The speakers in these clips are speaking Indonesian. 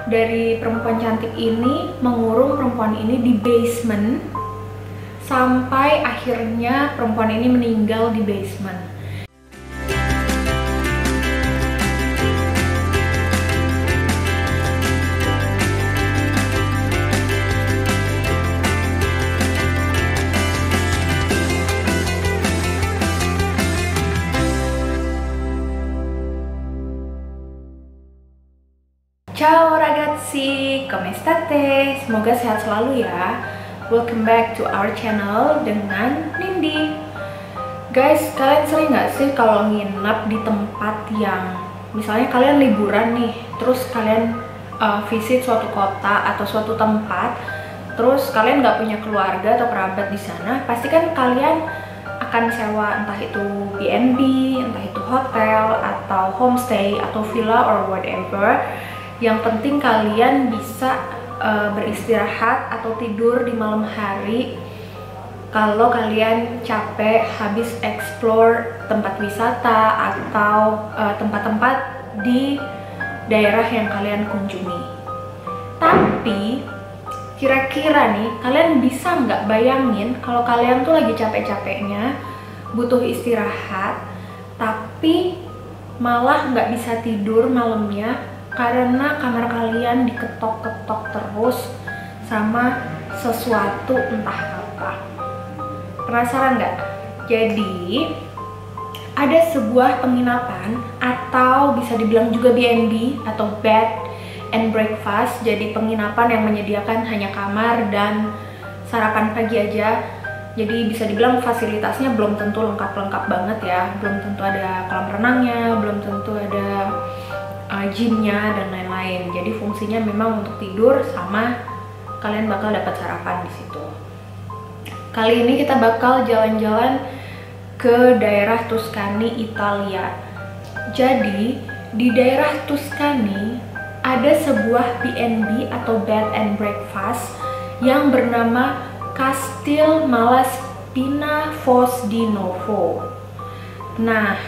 dari perempuan cantik ini mengurung perempuan ini di basement sampai akhirnya perempuan ini meninggal di basement. Ciao ragazzi, come state? Semoga sehat selalu ya. Welcome back to our channel dengan Nindi. Guys, kalian sering nggak sih kalau nginep di tempat yang misalnya kalian liburan nih, terus kalian visit suatu kota atau suatu tempat, terus kalian nggak punya keluarga atau kerabat di sana, pasti kan kalian akan sewa entah itu B&B, entah itu hotel atau homestay atau villa or whatever. Yang penting kalian bisa beristirahat atau tidur di malam hari kalau kalian capek habis explore tempat wisata atau tempat-tempat di daerah yang kalian kunjungi. Tapi kira-kira nih, kalian bisa nggak bayangin kalau kalian tuh lagi capek-capeknya butuh istirahat, tapi malah nggak bisa tidur malamnya karena kamar kalian diketok-ketok terus sama sesuatu entah apa. Penasaran nggak? Jadi ada sebuah penginapan atau bisa dibilang juga B&B atau bed and breakfast. Jadi penginapan yang menyediakan hanya kamar dan sarapan pagi aja. Jadi bisa dibilang fasilitasnya belum tentu lengkap-lengkap banget ya. Belum tentu ada kolam renangnya, belum tentu ada gymnya dan lain-lain. Jadi fungsinya memang untuk tidur sama kalian bakal dapat sarapan di situ. Kali ini kita bakal jalan-jalan ke daerah Tuscany, Italia. Jadi di daerah Tuscany ada sebuah B&B atau bed and breakfast yang bernama Castel Malaspina Foz di Novo. Nah,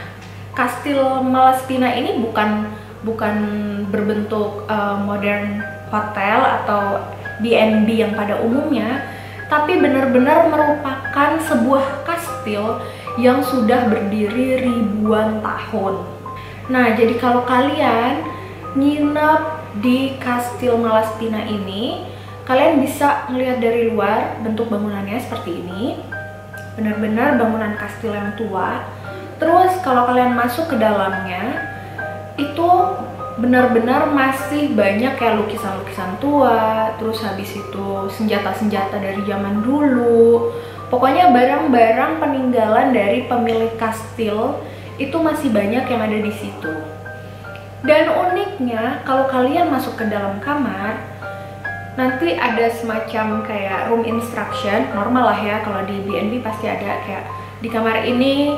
Castel Malaspina ini bukan berbentuk modern hotel atau B&B yang pada umumnya, tapi benar-benar merupakan sebuah kastil yang sudah berdiri ribuan tahun. Nah, jadi kalau kalian nginep di Castel Malaspina ini, kalian bisa melihat dari luar bentuk bangunannya seperti ini. Benar-benar bangunan kastil yang tua. Terus kalau kalian masuk ke dalamnya, itu benar-benar masih banyak kayak lukisan-lukisan tua, terus habis itu senjata-senjata dari zaman dulu. Pokoknya barang-barang peninggalan dari pemilik kastil itu masih banyak yang ada di situ. Dan uniknya, kalau kalian masuk ke dalam kamar, nanti ada semacam kayak room instruction, normal lah ya, kalau di B&B pasti ada kayak di kamar ini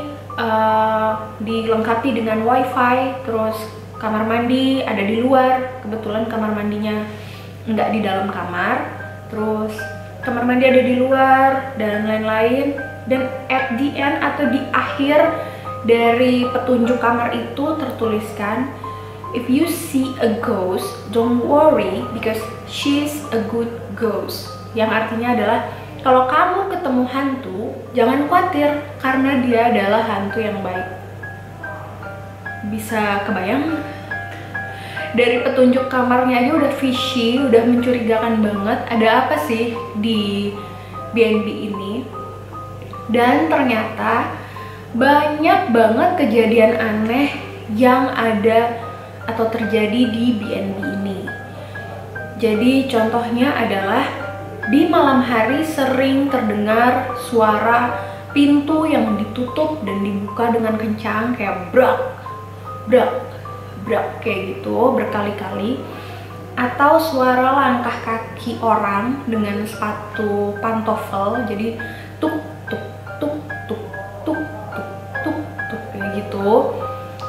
dilengkapi dengan wifi, terus kamar mandi ada di luar, kebetulan kamar mandinya nggak di dalam kamar, terus kamar mandi ada di luar dan lain-lain. Dan at the end atau di akhir dari petunjuk kamar itu tertuliskan, if you see a ghost, don't worry because she's a good ghost. Yang artinya adalah kalau kamu ketemu hantu, jangan khawatir karena dia adalah hantu yang baik. Bisa kebayang? Dari petunjuk kamarnya aja udah fishy, udah mencurigakan banget. Ada apa sih di B&B ini? Dan ternyata banyak banget kejadian aneh yang ada atau terjadi di B&B ini. Jadi contohnya adalah di malam hari sering terdengar suara pintu yang ditutup dan dibuka dengan kencang kayak brak, brak, brak kayak gitu berkali-kali. Atau suara langkah kaki orang dengan sepatu pantofel, jadi tuk tuk tuk tuk tuk tuk tuk tuk kayak gitu.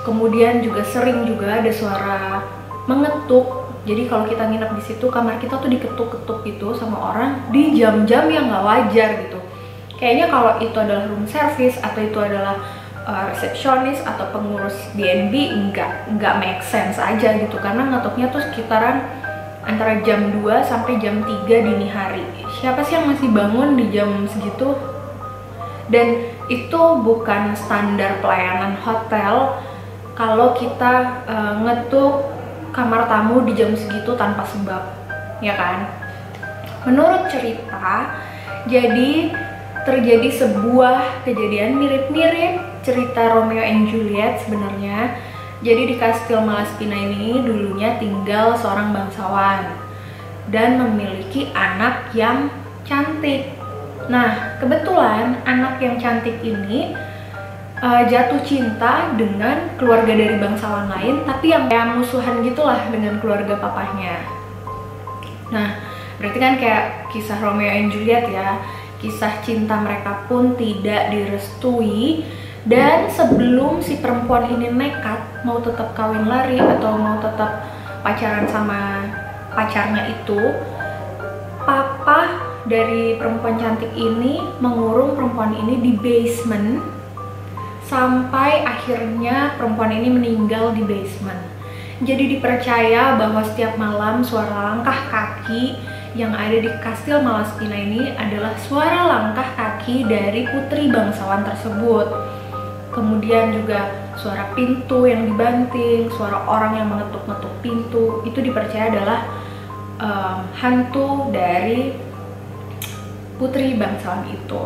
Kemudian juga sering juga ada suara mengetuk. Jadi kalau kita nginep di situ, kamar kita tuh diketuk-ketuk gitu sama orang di jam-jam yang nggak wajar gitu. Kayaknya kalau itu adalah room service atau itu adalah resepsionis atau pengurus B&B nggak make sense aja gitu, karena ngetuknya tuh sekitaran antara jam 2 sampai jam 3 dini hari. Siapa sih yang masih bangun di jam segitu? Dan itu bukan standar pelayanan hotel kalau kita ngetuk kamar tamu di jam segitu tanpa sebab, ya kan? Menurut cerita, jadi terjadi sebuah kejadian mirip-mirip cerita Romeo and Juliet sebenarnya. Jadi di Kastil Malaspina ini dulunya tinggal seorang bangsawan dan memiliki anak yang cantik. Nah, kebetulan anak yang cantik ini jatuh cinta dengan keluarga dari bangsawan lain, tapi yang kayak musuhan gitulah dengan keluarga papahnya. Nah, berarti kan kayak kisah Romeo and Juliet ya, kisah cinta mereka pun tidak direstui. Dan sebelum si perempuan ini nekat mau tetap kawin lari atau mau tetap pacaran sama pacarnya itu, papa dari perempuan cantik ini mengurung perempuan ini di basement sampai akhirnya perempuan ini meninggal di basement. Jadi dipercaya bahwa setiap malam suara langkah kaki yang ada di Kastil Malaspina ini adalah suara langkah kaki dari putri bangsawan tersebut. Kemudian juga suara pintu yang dibanting, suara orang yang mengetuk-ngetuk pintu, itu dipercaya adalah hantu dari putri bangsawan itu.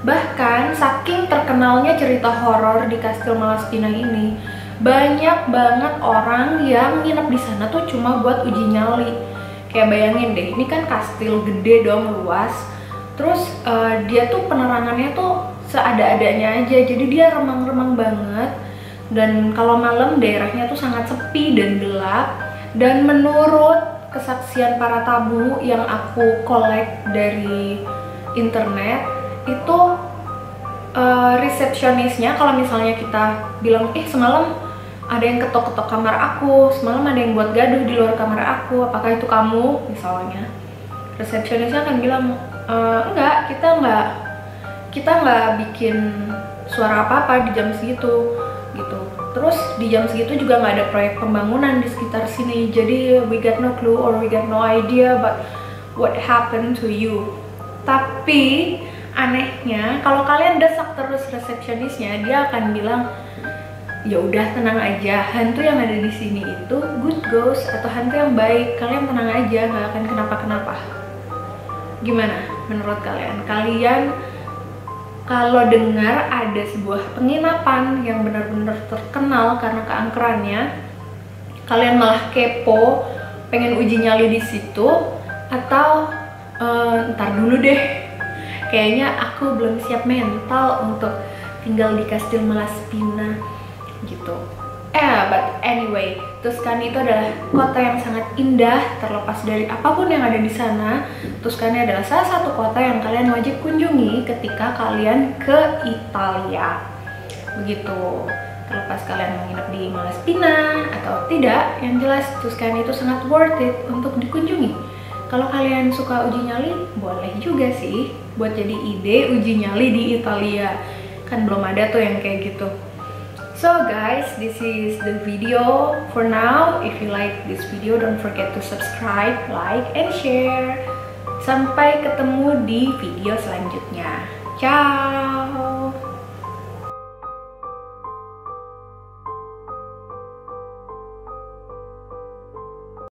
Bahkan saking terkenalnya cerita horor di Kastil Malaspina ini, banyak banget orang yang nginep di sana tuh cuma buat uji nyali. Kayak bayangin deh, ini kan kastil gede dong, luas. Terus dia tuh penerangannya tuh seada-adanya aja, jadi dia remang-remang banget. Dan kalau malam daerahnya tuh sangat sepi dan gelap. Dan menurut kesaksian para tamu yang aku collect dari internet, itu resepsionisnya kalau misalnya kita bilang, semalam ada yang ketok-ketok kamar aku, semalam ada yang buat gaduh di luar kamar aku, apakah itu kamu? Misalnya, resepsionisnya akan bilang, enggak, kita nggak bikin suara apa-apa di jam segitu gitu. Terus di jam segitu juga nggak ada proyek pembangunan di sekitar sini, jadi we got no clue or we got no idea about what happened to you. Tapi anehnya kalau kalian desak terus resepsionisnya, dia akan bilang, ya udah tenang aja, hantu yang ada di sini itu good ghost atau hantu yang baik, kalian tenang aja, nggak akan kenapa-kenapa. Gimana menurut kalian? Kalian kalau dengar ada sebuah penginapan yang benar-benar terkenal karena keangkerannya, kalian malah kepo, pengen uji nyali di situ, atau ntar dulu deh, kayaknya aku belum siap mental untuk tinggal di Kastil Malaspina gitu. But anyway, Tuscany itu adalah kota yang sangat indah. Terlepas dari apapun yang ada di sana, Tuscany adalah salah satu kota yang kalian wajib kunjungi ketika kalian ke Italia. Begitu. Terlepas kalian menginap di Malaspina atau tidak, yang jelas Tuscany itu sangat worth it untuk dikunjungi. Kalau kalian suka uji nyali, boleh juga sih buat jadi ide uji nyali di Italia. Kan belum ada tuh yang kayak gitu. So guys, this is the video for now. If you like this video, don't forget to subscribe, like, and share. Sampai ketemu di video selanjutnya. Ciao!